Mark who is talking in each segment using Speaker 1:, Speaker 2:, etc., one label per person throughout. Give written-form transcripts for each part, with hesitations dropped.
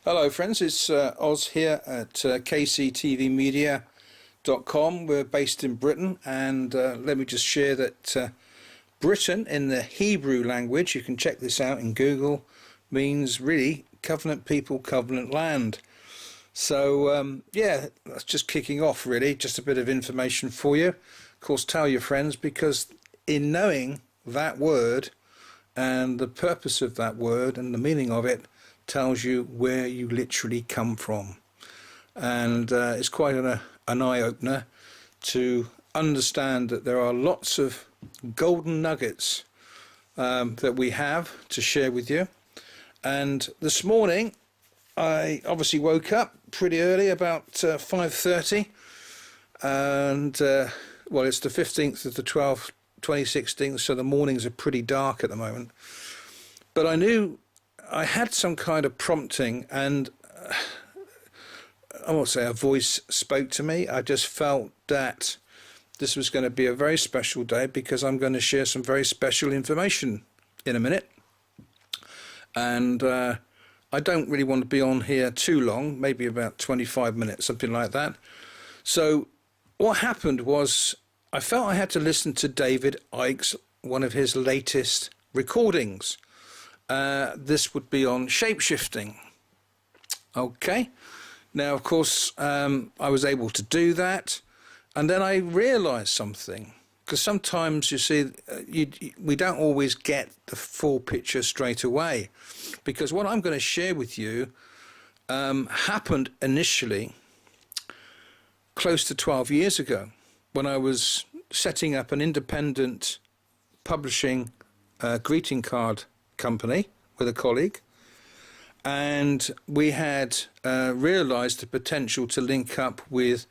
Speaker 1: Hello friends, it's Oz here at KCTVmedia.com. We're based in Britain, and let me just share that Britain in the Hebrew language, you can check this out in Google, means really covenant people, covenant land. So yeah, that's just kicking off really, just a bit of information for you. Of course, tell your friends, because in knowing that word and the purpose of that word and the meaning of it tells you where you literally come from. And it's quite an eye-opener to understand that there are lots of golden nuggets that we have to share with you. And this morning I obviously woke up pretty early, about 5:30, and well, it's the 15th of the 12th 2016, so the mornings are pretty dark at the moment, but I knew I had some kind of prompting, and I won't say a voice spoke to me. I just felt that this was going to be a very special day, because I'm going to share some very special information in a minute. And I don't really want to be on here too long, maybe about 25 minutes, something like that. So what happened was I felt I had to listen to David Icke's, one of his latest recordings. This would be on shape-shifting. Okay, now of course I was able to do that, and then I realized something, because sometimes you see we don't always get the full picture straight away, because what I'm going to share with you happened initially close to 12 years ago, when I was setting up an independent publishing greeting card company with a colleague, and we had realized the potential to link up with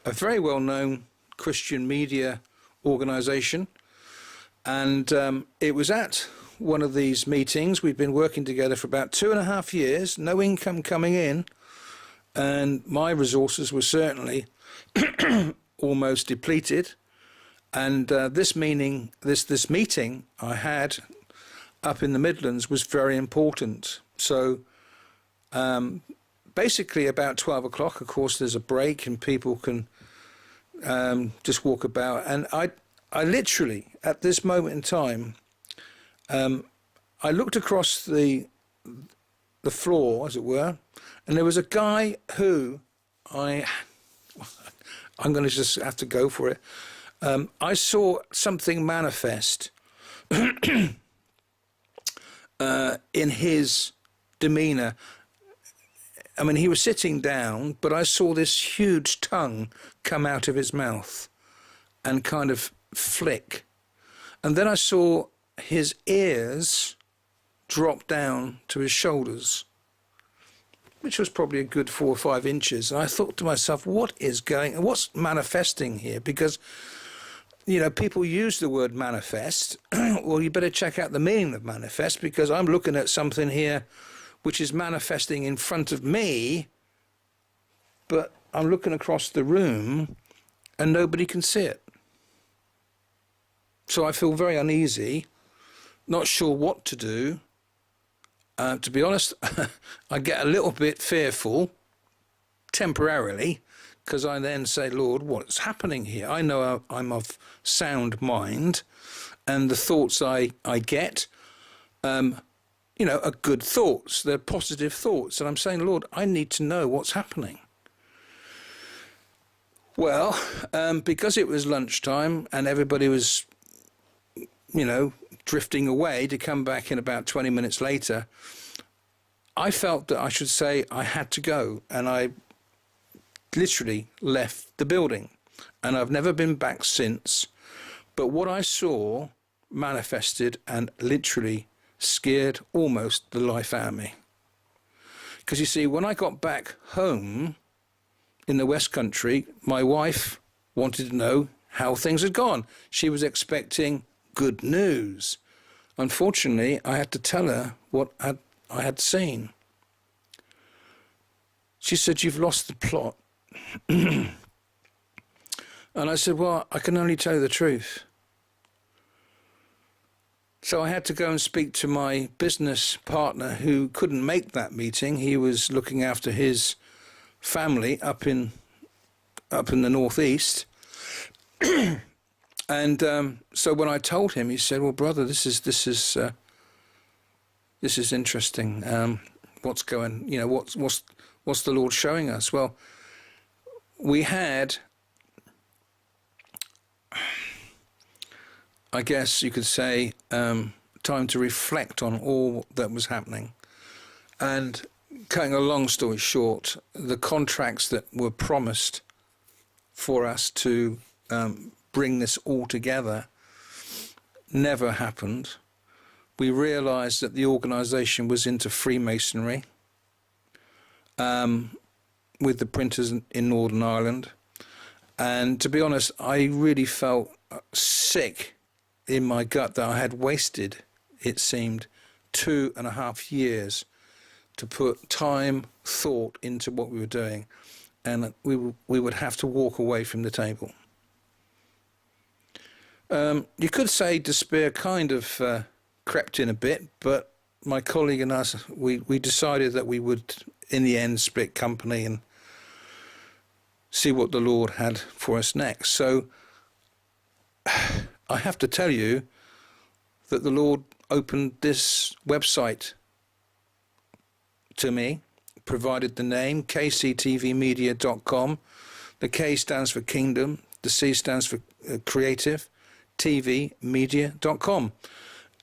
Speaker 1: a very well-known Christian media organization. And it was at one of these meetings. We've been working together for about 2.5 years, no income coming in, and my resources were certainly almost depleted. And this meeting I had up in the Midlands was very important. So basically about 12 o'clock, of course, there's a break and people can just walk about. And I literally, at this moment in time, I looked across the floor, as it were, and there was a guy who I'm going to just have to go for it. I saw something manifest in his demeanor. I mean, he was sitting down, but I saw this huge tongue come out of his mouth and kind of flick. And then I saw his ears drop down to his shoulders, which was probably a good 4 or 5 inches. And I thought to myself, what's manifesting here? Because, you know, people use the word manifest. Well, you better check out the meaning of manifest, because I'm looking at something here which is manifesting in front of me, but I'm looking across the room and nobody can see it. So I feel very uneasy, not sure what to do. To be honest, I get a little bit fearful temporarily, because I then say, Lord, what's happening here? I know I'm of sound mind, and the thoughts I get, you know, are good thoughts. They're positive thoughts. And I'm saying, Lord, I need to know what's happening. Well, because it was lunchtime and everybody was, you know, drifting away to come back in about 20 minutes later, I felt that I should say I had to go, and I literally left the building, and I've never been back since. But what I saw manifested and literally scared almost the life out of me. Because you see, when I got back home in the West Country, my wife wanted to know how things had gone. She was expecting good news. Unfortunately, I had to tell her what I had seen. She said, "You've lost the plot." And I said, "Well, I can only tell you the truth. So I had to go and speak to my business partner who couldn't make that meeting. He was looking after his family up in the northeast. And so when I told him, he said, "Well, brother, this is interesting. What's going? You know, what's the Lord showing us?" Well, we had, I guess you could say, time to reflect on all that was happening. And cutting a long story short, the contracts that were promised for us to bring this all together never happened. We realized that the organization was into Freemasonry with the printers in Northern Ireland. And to be honest, I really felt sick in my gut that I had wasted, it seemed, 2.5 years to put time, thought into what we were doing. And we would have to walk away from the table. You could say despair kind of crept in a bit, but my colleague and us, we decided that we would, in the end, split company and see what the Lord had for us next. So I have to tell you that the Lord opened this website to me, provided the name, KCTVmedia.com. The K stands for Kingdom, the C stands for Creative, tvmedia.com.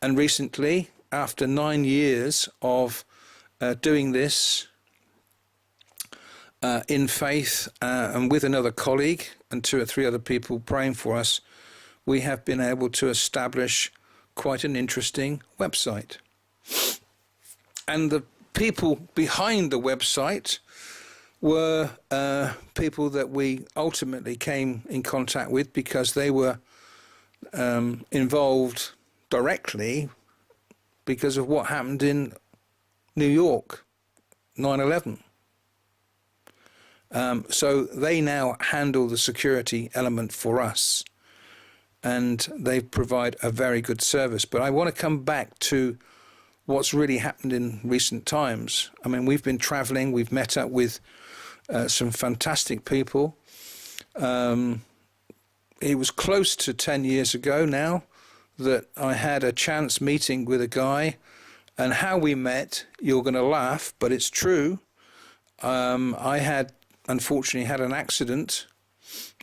Speaker 1: And recently, after 9 years of doing this in faith and with another colleague and 2 or 3 other people praying for us, we have been able to establish quite an interesting website. And the people behind the website were people that we ultimately came in contact with because they were involved directly because of what happened in New York, 9/11. So they now handle the security element for us, and they provide a very good service. But I want to come back to what's really happened in recent times. I mean, we've been traveling, we've met up with some fantastic people. It was close to 10 years ago now that I had a chance meeting with a guy, and how we met, you're going to laugh, but it's true. I had, unfortunately, had an accident,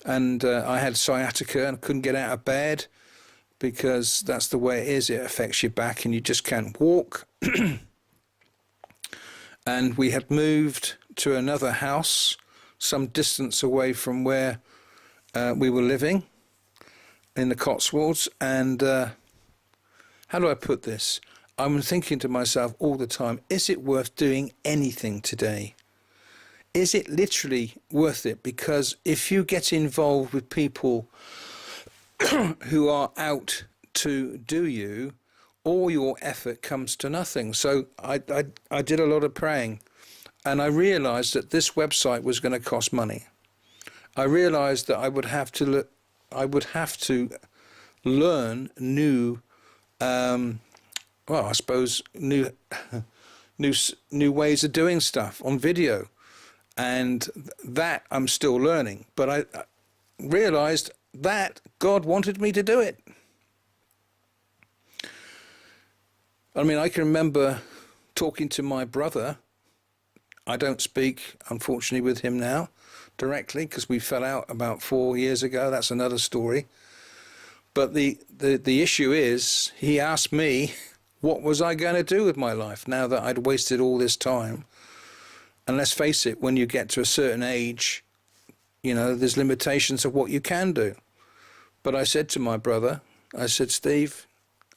Speaker 1: and I had sciatica and couldn't get out of bed because that's the way it is. It affects your back and you just can't walk. And we had moved to another house some distance away from where we were living in the Cotswolds. And how do I put this? I'm thinking to myself all the time, is it worth doing anything today? Is it literally worth it? Because if you get involved with people who are out to do you, all your effort comes to nothing. So I did a lot of praying, and I realized that this website was going to cost money. I realized that I would have to learn new, I suppose new ways of doing stuff on video, and that I'm still learning. But I realized that God wanted me to do it. I mean, I can remember talking to my brother. I don't speak, unfortunately, with him now directly because we fell out about 4 years ago. That's another story. But the issue is, he asked me, what was I going to do with my life now that I'd wasted all this time? And let's face it, when you get to a certain age, you know, there's limitations of what you can do. But I said to my brother, I said, Steve,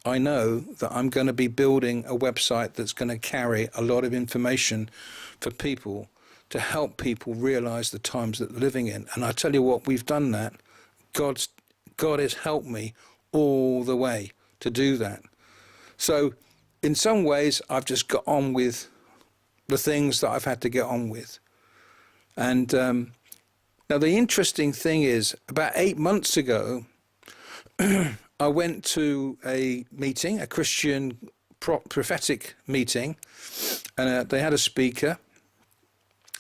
Speaker 1: I know that I'm going to be building a website that's going to carry a lot of information for people to help people realize the times that they're living in. And I tell you what, we've done that. God has helped me all the way to do that. So in some ways, I've just got on with the things that I've had to get on with. And now the interesting thing is, about 8 months ago, I went to a meeting, a Christian prophetic meeting, and they had a speaker.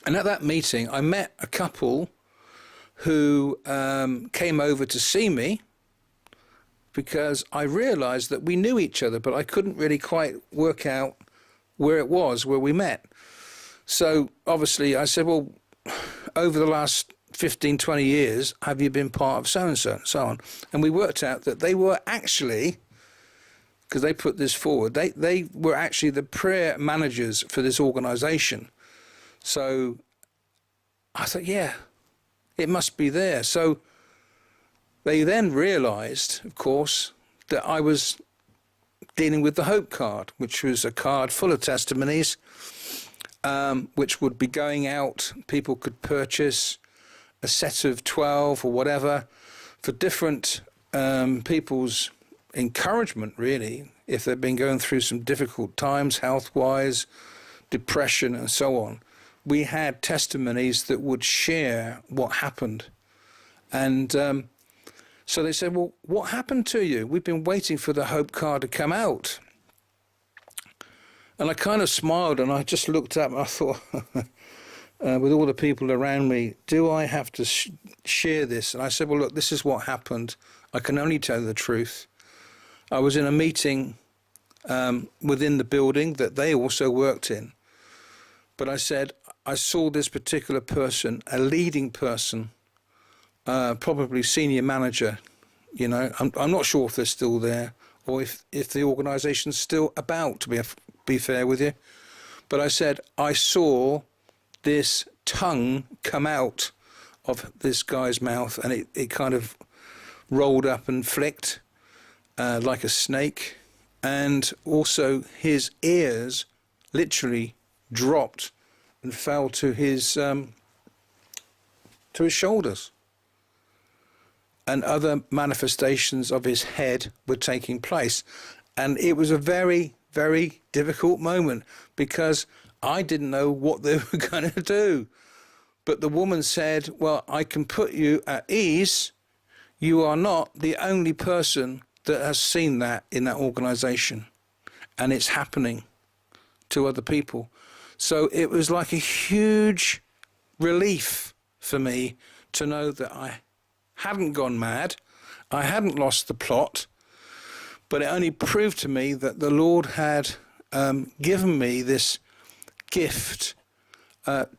Speaker 1: And at that meeting, I met a couple who came over to see me, because I realized that we knew each other, but I couldn't really quite work out where it was where we met. So obviously I said, well, over the last 15, 20 years, have you been part of so-and-so and so on? And we worked out that they were actually, because they put this forward, they were actually the prayer managers for this organization. So I thought, yeah, it must be there. So they then realized, of course, that I was dealing with the Hope Card, which was a card full of testimonies, which would be going out. People could purchase a set of 12 or whatever for different people's encouragement, really, if they've been going through some difficult times, health-wise, depression and so on. We had testimonies that would share what happened. And so they said, well, what happened to you? We've been waiting for the Hope Card to come out. And I kind of smiled, and I just looked up and I thought, with all the people around me, do I have to share this? And I said, well, look, this is what happened. I can only tell the truth. I was in a meeting within the building that they also worked in. But I said, I saw this particular person, a leading person, probably senior manager, you know. I'm not sure if they're still there or if the organisation's still about, to be fair with you. But I said, I saw this tongue come out of this guy's mouth, and it kind of rolled up and flicked like a snake. And also his ears literally dropped and fell to his shoulders. And other manifestations of his head were taking place. And it was a very, very difficult moment, because I didn't know what they were going to do. But the woman said, well, I can put you at ease. You are not the only person that has seen that in that organization. And it's happening to other people. So it was like a huge relief for me to know that I hadn't gone mad. I hadn't lost the plot. But it only proved to me that the Lord had given me this gift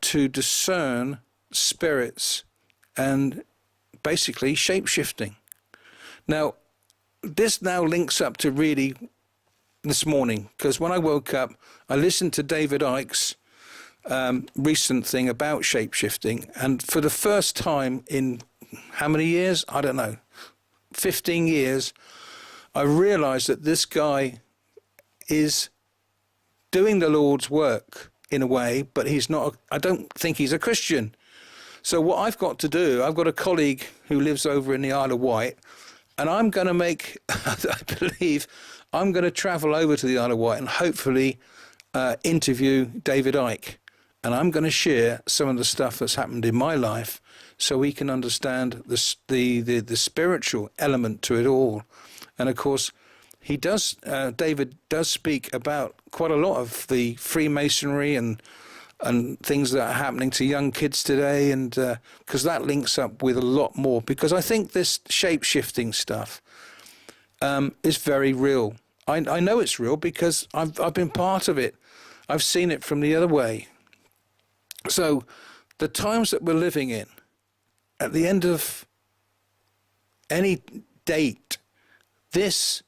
Speaker 1: to discern spirits and basically shape-shifting. Now, this now links up to really this morning, because when I woke up, I listened to David Icke's recent thing about shape-shifting, and for the first time in how many years? I don't know, 15 years, I realized that this guy is doing the Lord's work in a way, but he's not, I don't think he's a Christian. So what I've got to do, I've got a colleague who lives over in the Isle of Wight, and I'm going to make, I believe, I'm going to travel over to the Isle of Wight and hopefully interview David Icke. And I'm going to share some of the stuff that's happened in my life so we can understand the spiritual element to it all. And of course, he does, David does speak about quite a lot of the Freemasonry and things that are happening to young kids today, and because that links up with a lot more, because I think this shape-shifting stuff is very real. I know it's real because I've been part of it. I've seen it from the other way. So the times that we're living in, at the end of any date, this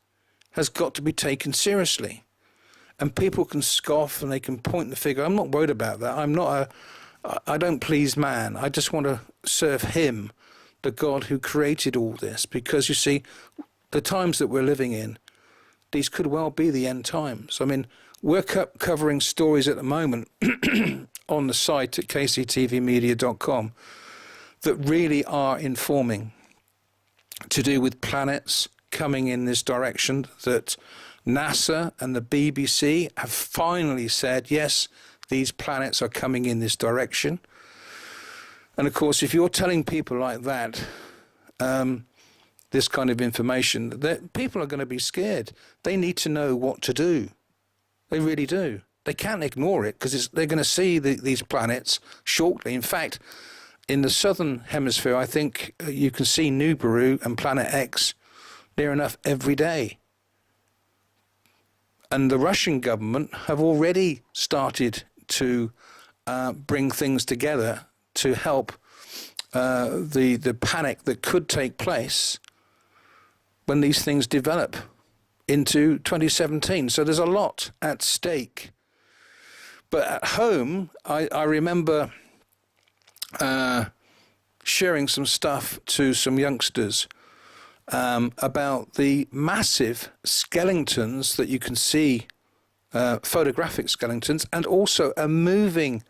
Speaker 1: has got to be taken seriously. And people can scoff and they can point the finger. I'm not worried about that. I don't please man. I just want to serve him, the God who created all this. Because you see, the times that we're living in, these could well be the end times. I mean, we're covering stories at the moment on the site at KCTVmedia.com that really are informing, to do with planets coming in this direction, that NASA and the BBC have finally said, yes, these planets are coming in this direction. And of course, if you're telling people like that, the this kind of information, that people are going to be scared. They need to know what to do. They really do. They can't ignore it because they're going to see these planets shortly. In fact, in the southern hemisphere, I think you can see Nibiru and Planet X near enough every day. And the Russian government have already started to bring things together to help the panic that could take place when these things develop into 2017. So there's a lot at stake. But at home, I remember sharing some stuff to some youngsters about the massive skeletons that you can see, photographic skeletons, and also a moving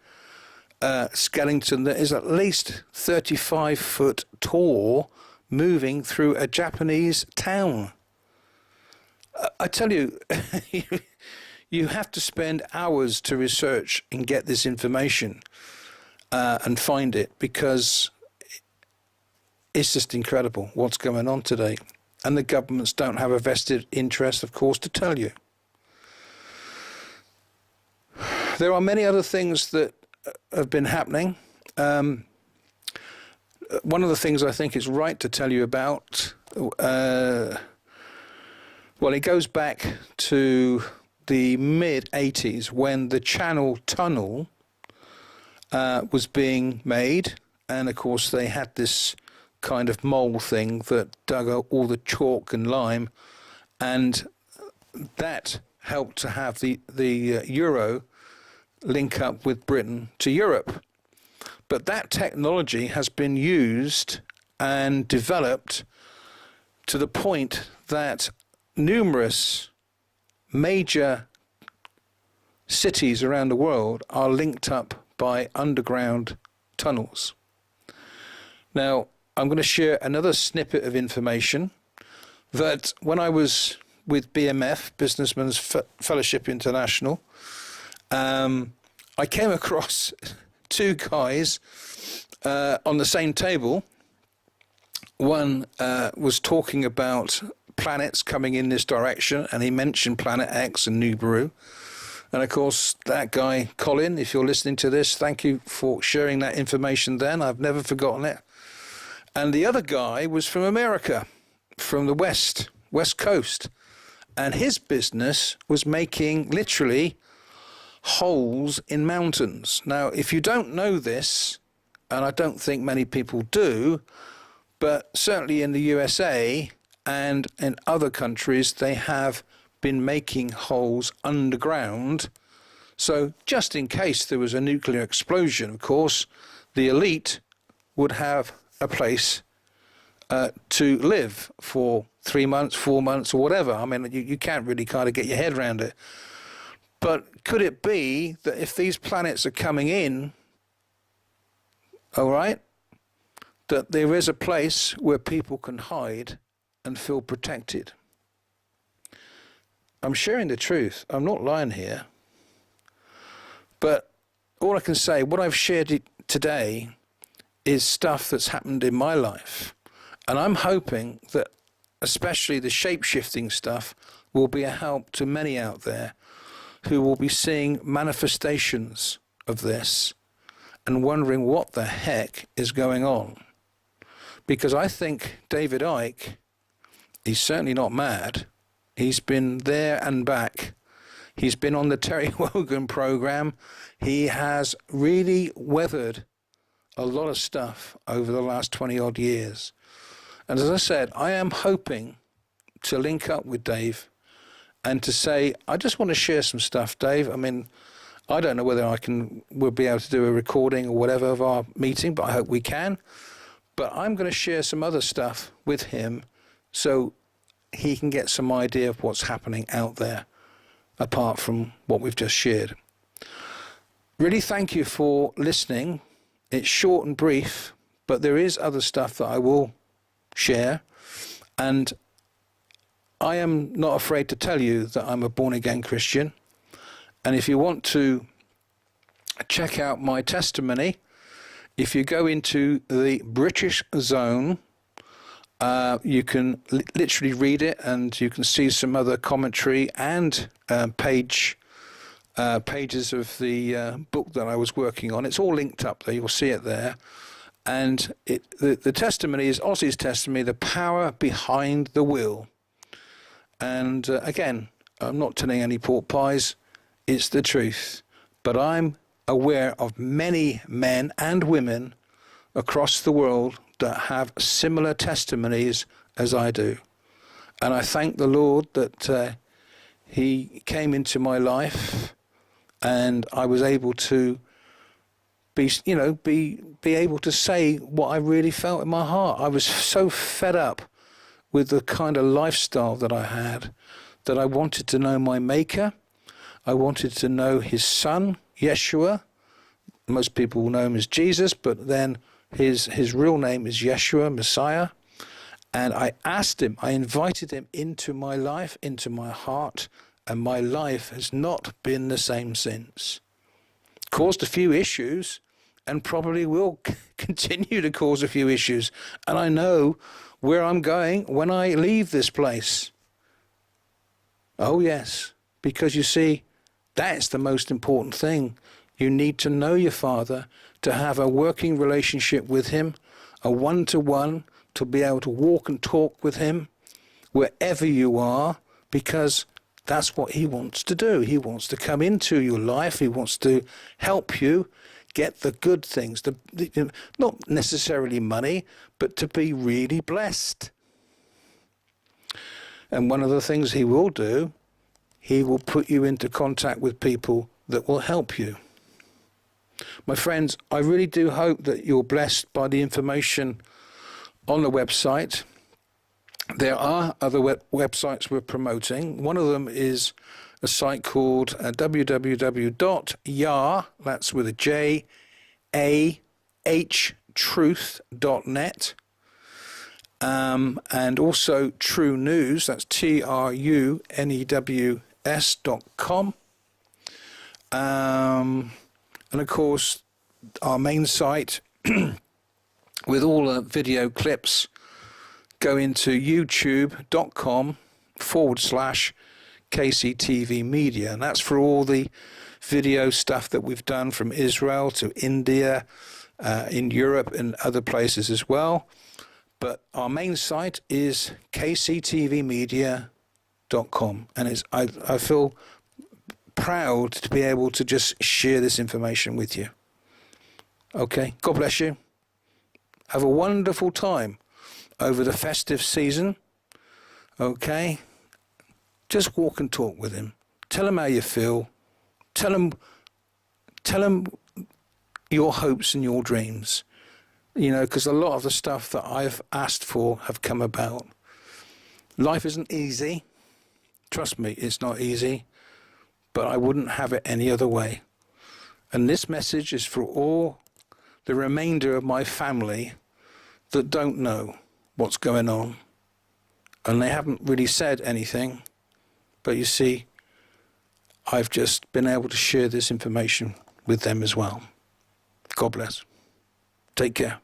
Speaker 1: skeleton that is at least 35 foot tall, moving through a Japanese town. I tell you, you have to spend hours to research and get this information and find it, because it's just incredible what's going on today. And the governments don't have a vested interest, of course, to tell you. There are many other things that have been happening. One of the things I think is right to tell you about, well, it goes back to the mid-80s when the Channel Tunnel was being made. And, of course, they had this kind of mole thing that dug out all the chalk and lime. And that helped to have the Euro link up with Britain to Europe. But that technology has been used and developed to the point that numerous major cities around the world are linked up by underground tunnels. Now, I'm going to share another snippet of information that when I was with BMF, Businessmen's Fellowship International, I came across two guys on the same table. One was talking about planets coming in this direction, and he mentioned Planet X and Nibiru. And of course, that guy, Colin, if you're listening to this, thank you for sharing that information then. I've never forgotten it. And the other guy was from America, from the West Coast. And his business was making literally holes in mountains. Now, if you don't know this, and I don't think many people do, but certainly in the USA and in other countries, they have been making holes underground. So just in case there was a nuclear explosion, of course, the elite would have a place to live for 3 months, 4 months, or whatever. I mean, you can't really kind of get your head around it. But could it be that if these planets are coming in, all right, that there is a place where people can hide and feel protected? I'm sharing the truth. I'm not lying here. But all I can say, what I've shared today is stuff that's happened in my life. And I'm hoping that especially the shape-shifting stuff will be a help to many out there who will be seeing manifestations of this and wondering what the heck is going on. Because I think David Icke, he's certainly not mad. He's been there and back. He's been on the Terry Wogan program. He has really weathered a lot of stuff over the last 20 odd years. And as I said, I am hoping to link up with Dave and to say, I just want to share some stuff, Dave. I mean, I don't know whether we'll be able to do a recording or whatever of our meeting, but I hope we can. But I'm going to share some other stuff with him so he can get some idea of what's happening out there, apart from what we've just shared. Really thank you for listening. It's short and brief, but there is other stuff that I will share. And I am not afraid to tell you that I'm a born-again Christian. And if you want to check out my testimony, if you go into the British Zone You can literally read it, and you can see some other commentary and pages of the book that I was working on. It's all linked up there. You'll see it there. And the testimony is Ozzy's testimony, the power behind the will. And again, I'm not telling any pork pies. It's the truth. But I'm aware of many men and women across the world that have similar testimonies as I do. And I thank the Lord that he came into my life and I was able to be able to say what I really felt in my heart. I was so fed up with the kind of lifestyle that I had that I wanted to know my Maker. I wanted to know his son, Yeshua. Most people will know him as Jesus, but then his real name is Yeshua, Messiah. And I asked him, I invited him into my life, into my heart, and my life has not been the same since. Caused a few issues and probably will continue to cause a few issues. And I know where I'm going when I leave this place. Oh yes, because you see, that's the most important thing. You need to know your Father, to have a working relationship with him, a one-to-one, to be able to walk and talk with him wherever you are, because that's what he wants to do. He wants to come into your life. He wants to help you get the good things, not necessarily money, but to be really blessed. And one of the things he will do, he will put you into contact with people that will help you. My friends, I really do hope that you're blessed by the information on the website. There are other websites we're promoting. One of them is a site called www.yah, that's with a J, A-H, truth.net. And also True News, that's TRUNEWS.com. And of course, our main site with all the video clips go into youtube.com/KCTVmedia. And that's for all the video stuff that we've done from Israel to India, in Europe and other places as well. But our main site is KCTVmedia.com. And I feel proud to be able to just share this information with you. Okay, God bless you. Have a wonderful time over the festive season. Okay, just walk and talk with him. Tell him how you feel. Tell him your hopes and your dreams. You know, because a lot of the stuff that I've asked for have come about. Life isn't easy. Trust me, it's not easy. But I wouldn't have it any other way. And this message is for all the remainder of my family that don't know what's going on. And they haven't really said anything. But you see, I've just been able to share this information with them as well. God bless. Take care.